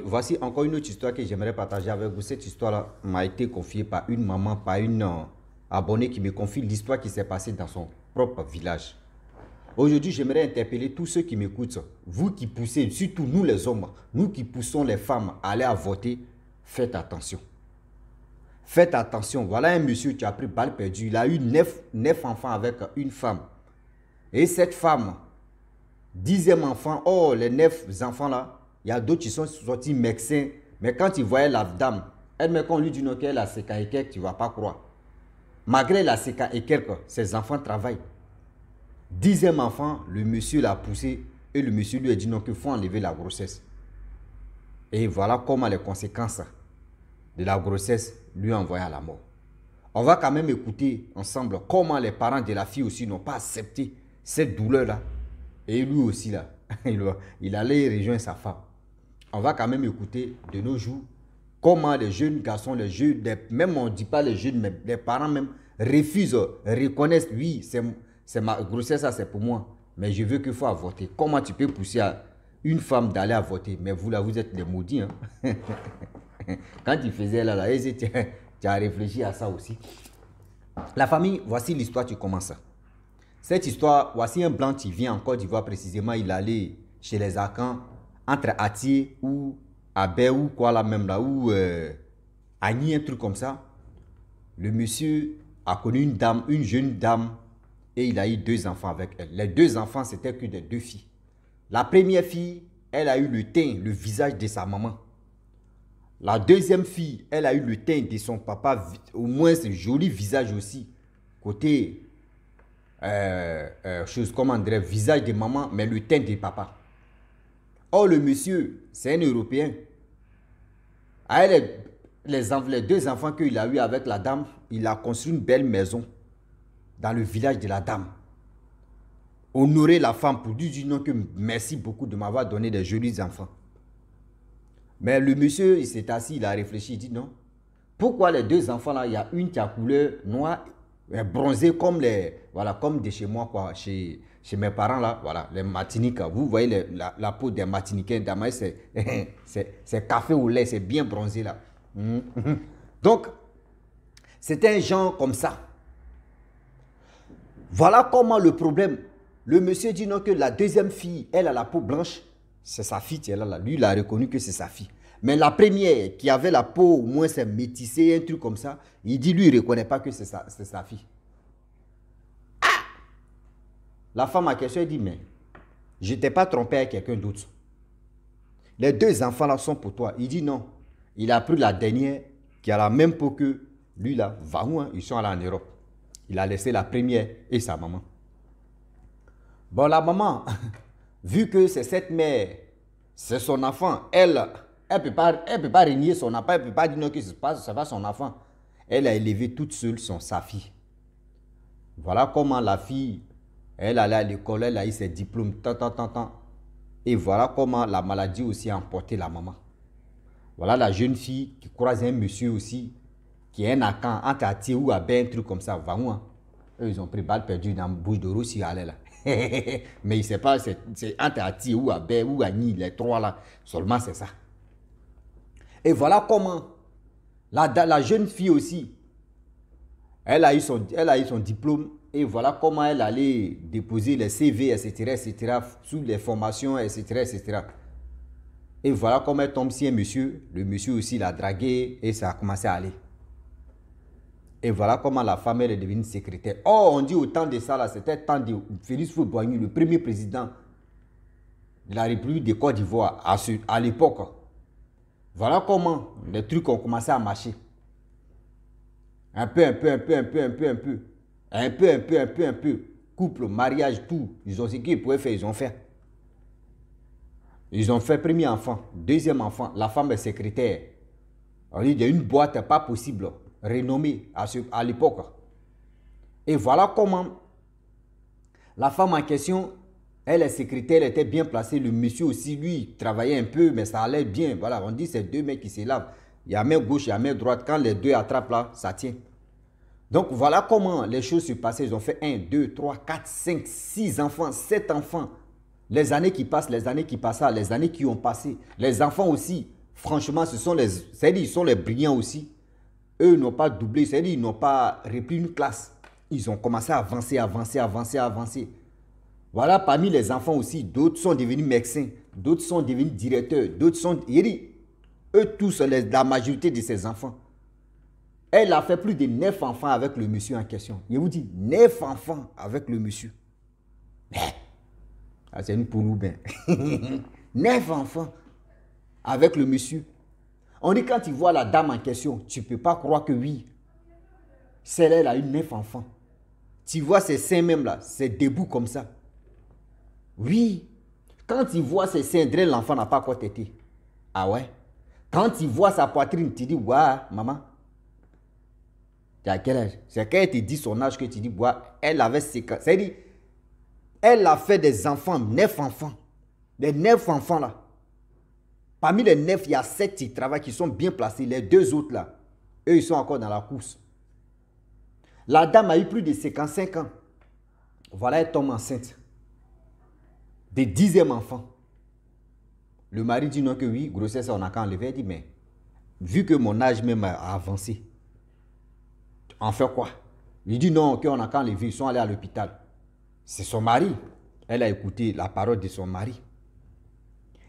Voici encore une autre histoire que j'aimerais partager avec vous. Cette histoire-là m'a été confiée par une maman, par une abonnée qui me confie l'histoire qui s'est passée dans son propre village. Aujourd'hui, j'aimerais interpeller tous ceux qui m'écoutent. Vous qui poussez, surtout nous les hommes, nous qui poussons les femmes à aller à voter, faites attention. Faites attention. Voilà un monsieur qui a pris balle perdue. Il a eu 9 enfants avec une femme. Et cette femme, 10e enfant, oh les 9 enfants là, il y a d'autres qui sont sortis médecins. Mais quand ils voyaient la dame, elle-même quand on lui dit non qu'elle a séca et quelques, tu ne vas pas croire. Malgré la séca et quelques, ses enfants travaillent. 10e enfant, le monsieur l'a poussé et le monsieur lui a dit non qu'il faut enlever la grossesse. Et voilà comment les conséquences de la grossesse lui ont envoyé à la mort. On va quand même écouter ensemble comment les parents de la fille aussi n'ont pas accepté cette douleur-là. Et lui aussi là, il allait rejoindre sa femme. On va quand même écouter de nos jours comment les jeunes garçons, les jeunes, même on ne dit pas les jeunes, mais les parents même refusent, reconnaissent, oui, c'est ma grossesse, ça c'est pour moi, mais je veux qu'il faut avorter. Comment tu peux pousser une femme d'aller avorter? Mais vous là, vous êtes des maudits. Hein? Quand il faisait là, tu as réfléchi à ça aussi. La famille, voici l'histoire qui commence. Cette histoire, voici un blanc qui vient en Côte d'Ivoire précisément, il allait chez les Akans, entre Atié ou Abé ou quoi là même là, ou Agni, un truc comme ça. Le monsieur a connu une dame, une jeune dame, et il a eu 2 enfants avec elle. Les 2 enfants, c'était que des 2 filles. La première fille, elle a eu le teint, le visage de sa maman. La deuxième fille, elle a eu le teint de son papa, au moins ce joli visage aussi. Côté, chose, comment on dirait, visage de maman, mais le teint de papa. Or, le monsieur, c'est un Européen. Avec les 2 enfants qu'il a eu avec la dame, il a construit une belle maison dans le village de la dame. Honorer la femme pour lui dire non que merci beaucoup de m'avoir donné des jolis enfants. Mais le monsieur, il s'est assis, il a réfléchi, il dit non. Pourquoi les 2 enfants là, il y a une qui a couleur noire, bronzée comme voilà, comme de chez moi quoi, chez mes parents là, voilà, les Martiniques. Vous voyez la peau des Martiniquais, c'est café au lait, c'est bien bronzé là. Donc, c'était un genre comme ça. Voilà comment le problème. Le monsieur dit non que la deuxième fille, elle a la peau blanche. C'est sa fille qui est là. Lui, il a reconnu que c'est sa fille. Mais la première, qui avait la peau, au moins c'est métissé, un truc comme ça, il dit, lui, il ne reconnaît pas que c'est sa fille. Ah! La femme à question, elle dit, mais je ne t'ai pas trompé avec quelqu'un d'autre. Les 2 enfants là sont pour toi. Il dit non. Il a pris la dernière qui a la même peau que lui là. Va où, hein? Ils sont allés en Europe. Il a laissé la première et sa maman. Bon, la maman, vu que c'est cette mère, c'est son enfant, elle ne peut pas régner son enfant, elle ne peut pas dire non que ce n'est pas son enfant. Elle a élevé toute seule sa fille. Voilà comment la fille, elle allait à l'école, elle a eu ses diplômes, et voilà comment la maladie aussi a emporté la maman. Voilà la jeune fille qui croise un monsieur aussi, qui est un Akan, entre Atié ou Abé, un truc comme ça, va où, hein? Eux, ils ont pris balle perdue dans la bouche de Rossi, là. Mais il ne sait pas, c'est entre Atié ou Abé ou Agni, les 3 là, seulement c'est ça. Et voilà comment la jeune fille aussi, elle a eu son diplôme et voilà comment elle allait déposer les CV, etc., sous les formations, etc. Et voilà comment elle tombe si un monsieur, le monsieur aussi l'a dragué et ça a commencé à aller. Et voilà comment la femme elle est devenue secrétaire. Oh, on dit au temps de ça, là, c'était le temps de Félix Houphouët-Boigny, le premier président de la République de Côte d'Ivoire à l'époque. Voilà comment les trucs ont commencé à marcher. Un peu. Couple, mariage, tout. Ils ont ce qu'ils pouvaient faire, ils ont fait. Ils ont fait premier enfant, deuxième enfant. La femme est secrétaire. On dit, il y a une boîte pas possible, renommée à l'époque. Et voilà comment la femme en question, elle est secrétaire, elle était bien placée. Le monsieur aussi, lui, travaillait un peu, mais ça allait bien. Voilà, on dit c'est 2 mecs qui se lavent. Il y a main gauche, il y a main droite. Quand les 2 attrapent là, ça tient. Donc voilà comment les choses se passaient. Ils ont fait 1, 2, 3, 4, 5, 6 enfants, 7 enfants. Les années qui passent, les années qui passent, les années qui ont passé. Les enfants aussi, franchement, c'est-à-dire, ils sont les brillants aussi. Eux n'ont pas doublé, c'est-à-dire, ils n'ont pas repris une classe. Ils ont commencé à avancer, avancer, avancer, avancer. Voilà, parmi les enfants aussi, d'autres sont devenus médecins, d'autres sont devenus directeurs, d'autres sont... Eux tous, la majorité de ces enfants. Elle a fait plus de 9 enfants avec le monsieur en question. Je vous dis, 9 enfants avec le monsieur. C'est une poule ou bien. 9 enfants avec le monsieur. On dit quand tu vois la dame en question, tu ne peux pas croire que oui, celle-là, elle a eu 9 enfants. Tu vois ses seins même là, c'est debout comme ça. Oui. Quand tu vois ses seins, l'enfant n'a pas encore tété. Ah ouais. Quand tu vois sa poitrine, tu dis, ouais, maman. Tu as quel âge? C'est quand elle te dit son âge que tu dis, ouais, elle avait 5 ans. C'est-à-dire, elle a fait des enfants, 9 enfants. Les 9 enfants là. Parmi les 9, il y a 7 qui travaillent, qui sont bien placés. Les 2 autres là, eux, ils sont encore dans la course. La dame a eu plus de 55 ans. Voilà, elle tombe enceinte. Des 10e enfant. Le mari dit non que oui, grossesse, on a qu'à enlever. Elle dit, mais vu que mon âge même a avancé, on fait quoi? Il dit non, qu'on a qu'à enlever. Ils sont allés à l'hôpital. C'est son mari. Elle a écouté la parole de son mari.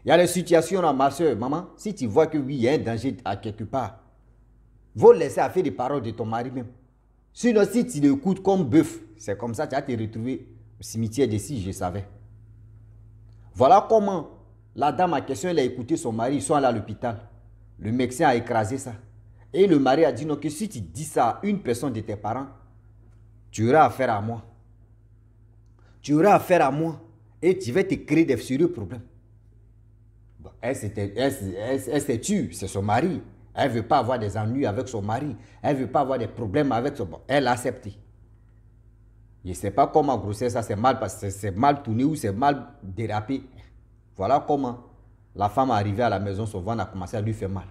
Il y a des situations là, ma soeur, maman, si tu vois que oui, il y a un danger à quelque part, faut laisser à faire des paroles de ton mari même. Sinon, si tu l'écoutes comme bœuf, c'est comme ça, tu vas te retrouver au cimetière d'ici, je savais. Voilà comment la dame en question, elle a écouté son mari, ils sont allés à l'hôpital. Le médecin a écrasé ça. Et le mari a dit non, que si tu dis ça à une personne de tes parents, tu auras affaire à moi. Tu auras affaire à moi et tu vas te créer des sérieux problèmes. Bon, elle s'est tue, c'est son mari. Elle ne veut pas avoir des ennuis avec son mari. Elle ne veut pas avoir des problèmes avec son... Bon, elle a accepté. Je ne sais pas comment grossesse ça c'est mal parce que c'est mal tourné ou c'est mal dérapé. Voilà comment la femme est arrivée à la maison, son ventre a commencé à lui faire mal.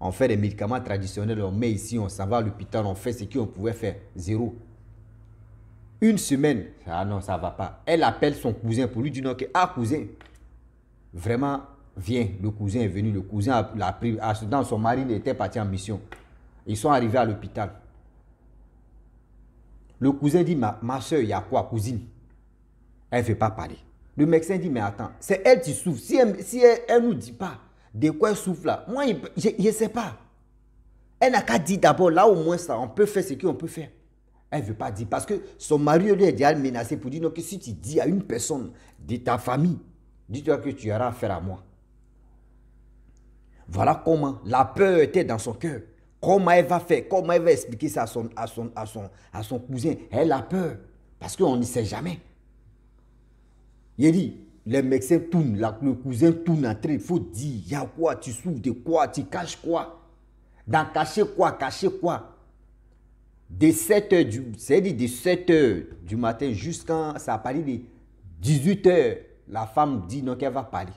On fait des médicaments traditionnels, on met ici, on s'en va à l'hôpital, on fait ce qu'on pouvait faire. 0. Une semaine, ah non, ça ne va pas. Elle appelle son cousin pour lui dire non, que, ah cousin, vraiment, viens. Le cousin est venu, le cousin l'a pris. Dans son mari, il était parti en mission. Ils sont arrivés à l'hôpital. Le cousin dit, ma soeur, il y a quoi, cousine? Elle ne veut pas parler. Le médecin dit, mais attends, c'est elle qui souffre. Si elle ne nous dit pas de quoi elle souffre là, moi, je ne sais pas. Elle n'a qu'à dire d'abord, là au moins ça, on peut faire ce qu'on peut faire. Elle ne veut pas dire, parce que son mari lui a déjà menacé pour dire, non, que si tu dis à une personne de ta famille, dis-toi que tu auras affaire à moi. Voilà comment la peur était dans son cœur. Comment elle va faire, comment elle va expliquer ça à son cousin. Elle a peur, parce qu'on ne sait jamais. Il dit, les médecins tournent, le cousin tourne en train, il faut dire, il y a quoi, tu souffres de quoi, tu caches quoi. Dans cacher quoi. De 7h de 7h du matin jusqu'à, ça a parlé de 18h, la femme dit non qu'elle va parler.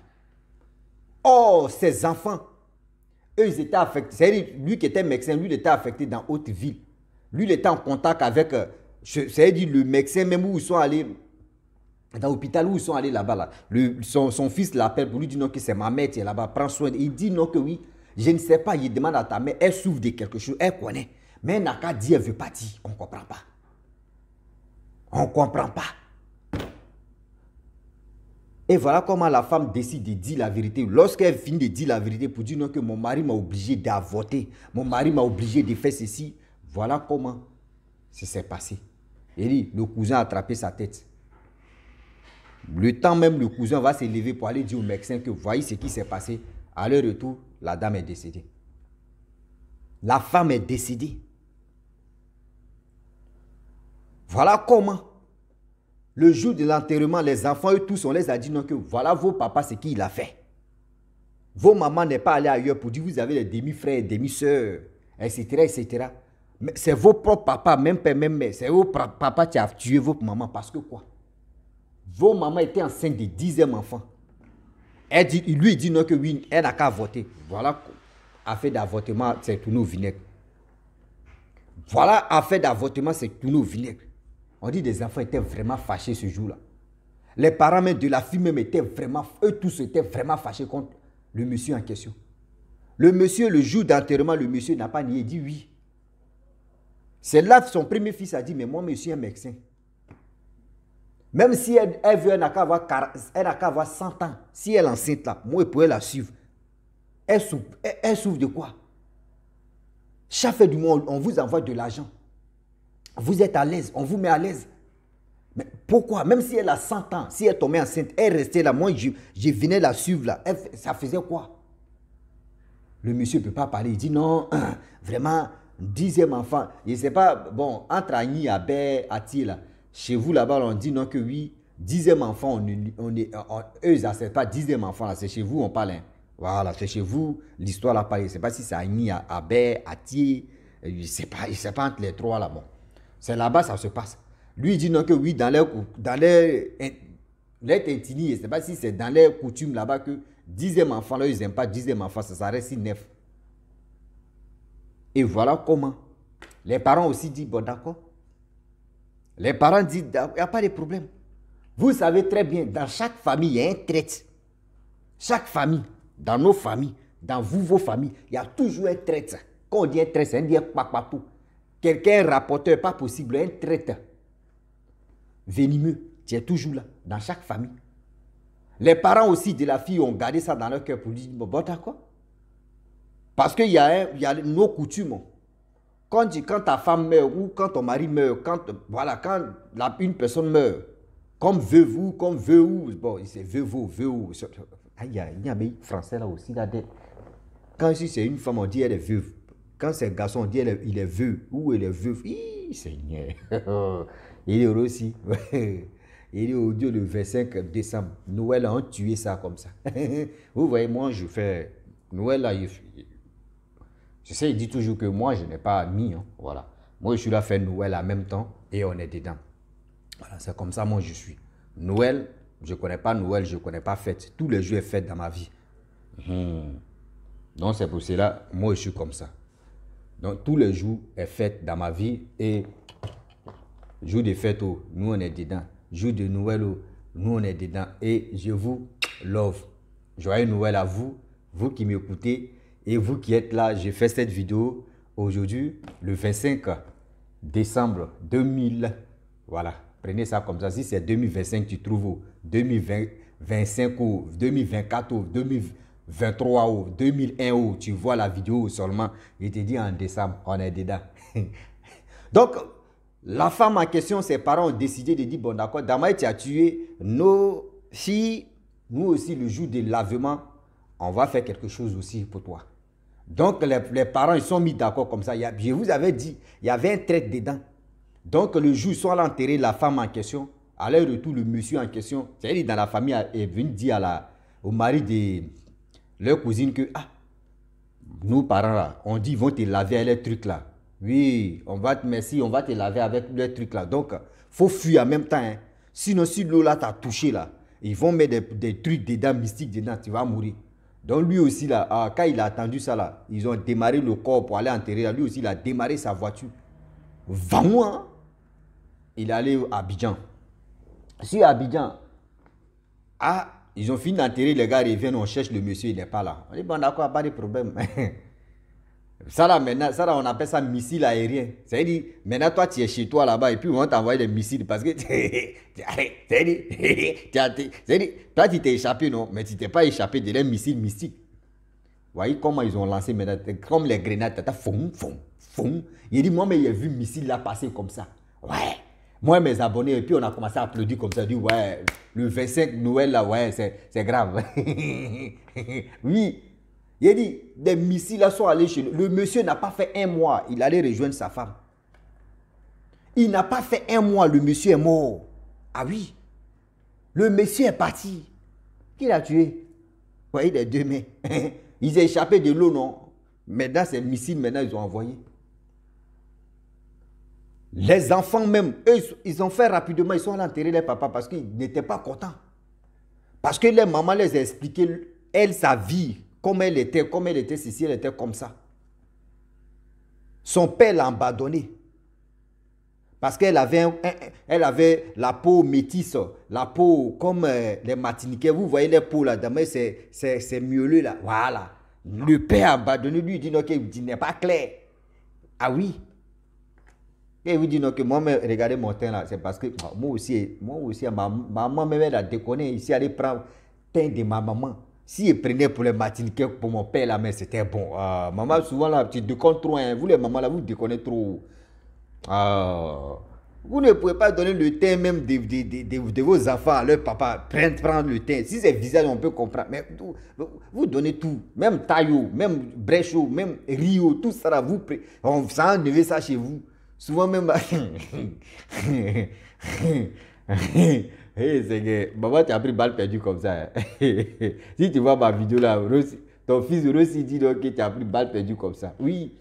Oh, ses enfants, eux, ils étaient affectés. C'est-à-dire, lui qui était médecin, lui, il était affecté dans haute ville. Lui, il était en contact avec, c'est-à-dire le médecin, même où ils sont allés, dans l'hôpital où ils sont allés là-bas, là, son fils l'appelle pour lui dire non que c'est ma mère qui est là-bas, prends soin. Il dit non que oui, je ne sais pas, il demande à ta mère, elle souffre de quelque chose, elle connaît. Mais elle n'a qu'à dire, elle ne veut pas dire, on ne comprend pas. On ne comprend pas. Et voilà comment la femme décide de dire la vérité. Lorsqu'elle finit de dire la vérité pour dire non que mon mari m'a obligé d'avorter, mon mari m'a obligé de faire ceci, voilà comment ça s'est passé. Et dit, le cousin a attrapé sa tête. Le temps même, le cousin va se lever pour aller dire au médecin que voyez ce qui s'est passé. À leur retour, la dame est décédée. La femme est décédée. Voilà comment, le jour de l'enterrement, les enfants, eux tous, on les a dit non que voilà vos papas, ce qu'il a fait. Vos mamans n'est pas allées ailleurs pour dire vous avez des demi-frères, demi-sœurs, etc., etc. Mais c'est vos propres papas, même père, même mère. C'est vos papas qui ont tué vos mamans. Parce que quoi? Vos mamans étaient enceintes de 10e enfant. Lui dit non que oui, elle n'a qu'à avorter. Voilà, affaire d'avortement, c'est tourné au vinaigre. Voilà, affaire d'avortement, c'est tourné au vinaigre. On dit que les enfants étaient vraiment fâchés ce jour-là. Les parents même de la fille même étaient vraiment, eux tous étaient vraiment fâchés contre le monsieur en question. Le monsieur, le jour d'enterrement, le monsieur n'a pas nié, il dit oui. C'est là que son premier fils a dit, mais moi, monsieur, un médecin. Même si elle veut, elle n'a qu'à avoir 100 ans. Si elle est enceinte là, moi, je pourrais la suivre. Elle souffre de quoi? Chaque fin du mois, on vous envoie de l'argent. Vous êtes à l'aise, on vous met à l'aise. Mais pourquoi? Même si elle a 100 ans, si elle tombait enceinte, elle restait là. Moi, je venais la suivre là. Ça faisait quoi? Le monsieur ne peut pas parler. Il dit non, vraiment, 10e enfant. Je ne sais pas, bon, entre Agni, Abé, Ati, là, chez vous là-bas, on dit non que oui, 10e enfant, eux, ils n'acceptent pas 10e enfant, là, c'est chez vous, on parle. Hein. Voilà, c'est chez vous, l'histoire là, je ne sais pas si c'est Agni, Abé, Ati, je ne sais pas entre les trois là, bon. C'est là-bas, ça se passe. Lui, il dit non que oui, dans les intini, je ne sais pas si c'est dans les coutumes là-bas que 10e enfant, là, ils n'aiment pas 10e enfant, ça s'arrête si 9. Et voilà comment. Les parents aussi disent, bon d'accord. Les parents disent, il n'y a pas de problème. Vous savez très bien, dans chaque famille, il y a un traître. Chaque famille, dans nos familles, dans vos familles, il y a toujours un traître. Quand on dit un traître, c'est un dit papapou. Quelqu'un, un rapporteur, pas possible, un traître. Venimeux, tu es toujours là, dans chaque famille. Les parents aussi de la fille ont gardé ça dans leur cœur pour dire, bon d'accord. Parce qu'il y a nos coutumes. Quand ta femme meurt ou quand ton mari meurt, quand une personne meurt, comme veuve ou comme veuve, bon, c'est veuve. Il y a un français là aussi. Là, quand c'est une femme, on dit elle est veuve. Quand c'est un garçon, on dit il est veuve ou elle est veuve. Seigneur. Il est heureux aussi. Il est au Dieu le 25 décembre. Noël, on a tué ça comme ça. Vous voyez, moi, je fais Noël là. Je sais, il dit toujours que moi, je n'ai pas mis. Hein, voilà. Moi, je suis là à faire Noël en même temps et on est dedans. Voilà, c'est comme ça, moi, je suis. Noël, je ne connais pas Noël, je ne connais pas fête. Tous les jours est fête dans ma vie. Donc, c'est pour cela, moi, je suis comme ça. Donc, tous les jours est fête dans ma vie et jour de fête, oh, nous, on est dedans. Jour de Noël, oh, nous, on est dedans. Et je vous love. Joyeux Noël à vous, vous qui m'écoutez. Et vous qui êtes là, j'ai fait cette vidéo aujourd'hui, le 25 décembre 2000. Voilà, prenez ça comme ça. Si c'est 2025, tu trouves où 2025 ou 2024 ou 2023 ou 2001 ou tu vois la vidéo seulement. Il te dit en décembre, on est dedans. Donc, la femme en question, ses parents ont décidé de dire, bon d'accord, Damaye, tu as tué nos filles. Nous aussi, le jour de lavement, on va faire quelque chose aussi pour toi. Donc, les parents, ils sont mis d'accord comme ça. Je vous avais dit, il y avait un traître dedans. Donc, le jour où ils sont allés enterrer la femme en question, à leur retour, le monsieur en question, c'est-à-dire dans la famille, est venu dire au mari de leur cousine que, nous parents là, on dit, ils vont te laver avec les trucs là. Oui, merci, on va te laver avec les trucs là. Donc, il faut fuir en même temps. Hein. Sinon, si l'eau là t'a touché là, ils vont mettre des trucs dedans, mystiques dedans, tu vas mourir. Donc lui aussi, là, quand il a attendu ça, là, ils ont démarré le corps pour aller enterrer. Là, lui aussi, il a démarré sa voiture. Vraiment, il est allé à Abidjan. Sur Abidjan, ils ont fini d'enterrer, les gars reviennent, on cherche le monsieur, il n'est pas là. On dit, bon d'accord, pas de problème. Ça là, maintenant, ça là, on appelle ça missile aérien. C'est-à-dire, maintenant, toi, tu es chez toi là-bas et puis on va t'envoyer des missiles parce que c'est-à-dire, toi, tu t'es échappé, non? Mais tu t'es pas échappé de les missiles mystiques. Vous voyez comment ils ont lancé maintenant, comme les grenades, fum. Il dit, moi, mais j'ai vu missile là passer comme ça. Ouais. Moi, mes abonnés, et puis on a commencé à applaudir comme ça. Dit, ouais, le 25 Noël là, ouais, c'est grave. Oui. Il a dit, des missiles là sont allés chez lui. Le monsieur n'a pas fait un mois, il allait rejoindre sa femme. Il n'a pas fait un mois, le monsieur est mort. Ah oui. Le monsieur est parti. Qui l'a tué? Vous voyez les deux mains. Ils ont échappé de l'eau, non? Maintenant, ces missiles, maintenant, ils ont envoyé. Les enfants même, eux, ils ont fait rapidement, ils sont allés enterrer les papas parce qu'ils n'étaient pas contents. Parce que les mamans les a expliqué, elle, sa vie, comme elle était ceci, elle était comme ça. Son père l'a abandonné. Parce qu'elle avait, elle avait la peau métisse, la peau comme les Martiniquais. Vous voyez les peaux là, c'est mielleux là. Voilà. Le père abandonné lui dit non, qu'il n'est pas clair. Ah oui. Et il vous dit non, que moi, regardez mon teint là, c'est parce que moi aussi ma maman même a déconné ici, elle prend le teint de ma maman. Si elle prenait pour les Martiniquais, pour mon père là, mais c'était bon. Maman, souvent là, tu déconnes trop, hein. Vous les mamans là, vous déconnez trop. Vous ne pouvez pas donner le teint même de vos enfants à leur papa. Prendre le teint. Si c'est visage, on peut comprendre. Mais vous donnez tout. Même taillot, même bréchot, même rio, tout ça là, on s'en enlever ça chez vous. Souvent même... Hey, c'est que maman tu as pris balle perdue comme ça. Si tu vois ma vidéo là, ton fils Rossi dit donc que tu as pris balle perdue comme ça. Oui.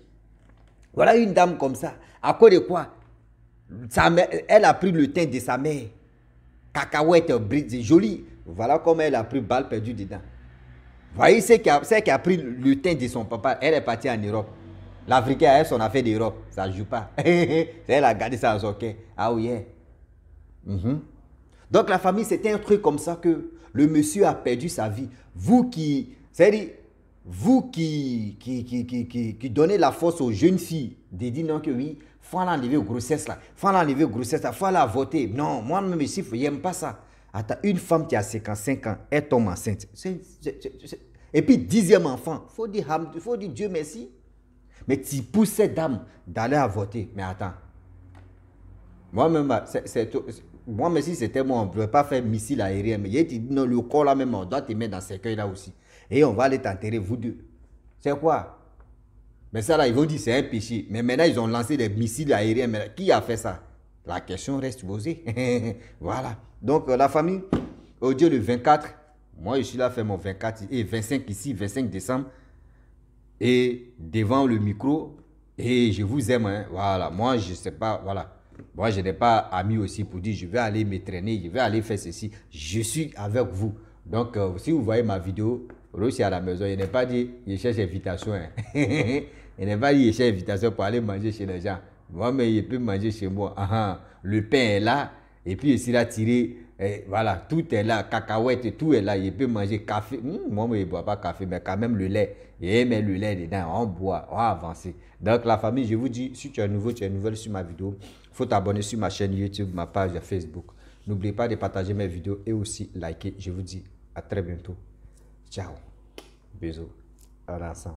Voilà une dame comme ça. À cause de quoi? Sa mère, elle a pris le teint de sa mère. Cacahuète, c'est joli. Voilà comment elle a pris balle perdue dedans. Voyez, celle qui a pris le teint de son papa, elle est partie en Europe. L'Africain a son affaire d'Europe. Ça ne joue pas. Elle a gardé ça à son cœur. Ah oui. Donc la famille, c'était un truc comme ça que le monsieur a perdu sa vie. Vous qui, c'est-à-dire, vous qui donnez la force aux jeunes filles de dire non que oui, il faut l'enlever aux grossesses là, il faut l'enlever aux grossesses là, il faut la voter. Non, moi-même ici, je n'aime pas ça. Attends, une femme qui a 55 ans, elle tombe enceinte. Et puis, 10e enfant, il faut dire Dieu merci. Mais tu pousses cette dame d'aller à voter. Mais attends. Moi-même, moi, si c'était moi, on ne pouvait pas faire missile aérien. Mais il dit, non, le corps là même, on doit te mettre dans ce cercueil là aussi. Et on va aller t'enterrer, vous deux. C'est quoi? Mais ça là, ils vont dire c'est un péché. Mais maintenant, ils ont lancé des missiles aériens. Mais qui a fait ça? La question reste posée. Voilà. Donc, la famille, au Dieu le 24, moi, je suis là, faire mon 24 et 25 ici, 25 décembre. Et devant le micro, et je vous aime. Hein. Voilà. Moi, je ne sais pas, voilà. Moi, je n'ai pas ami aussi pour dire je vais aller me traîner, je vais aller faire ceci. Je suis avec vous. Donc, si vous voyez ma vidéo, Rossi à la maison, il n'est pas dit je cherche invitation. Hein. Il n'est pas dit je cherche invitation pour aller manger chez les gens. Moi, mais il peut manger chez moi. Le pain est là. Et puis, il s'est tiré. Voilà, tout est là. Cacahuètes, tout est là. Il peut manger café. Moi, il ne boit pas café, mais quand même le lait. Il met le lait dedans. On boit, on avance. Donc, la famille, je vous dis, si tu es nouveau, tu es nouvelle sur ma vidéo, il faut t'abonner sur ma chaîne YouTube, ma page Facebook. N'oubliez pas de partager mes vidéos et aussi liker. Je vous dis à très bientôt. Ciao. Bisous. À l'ensemble.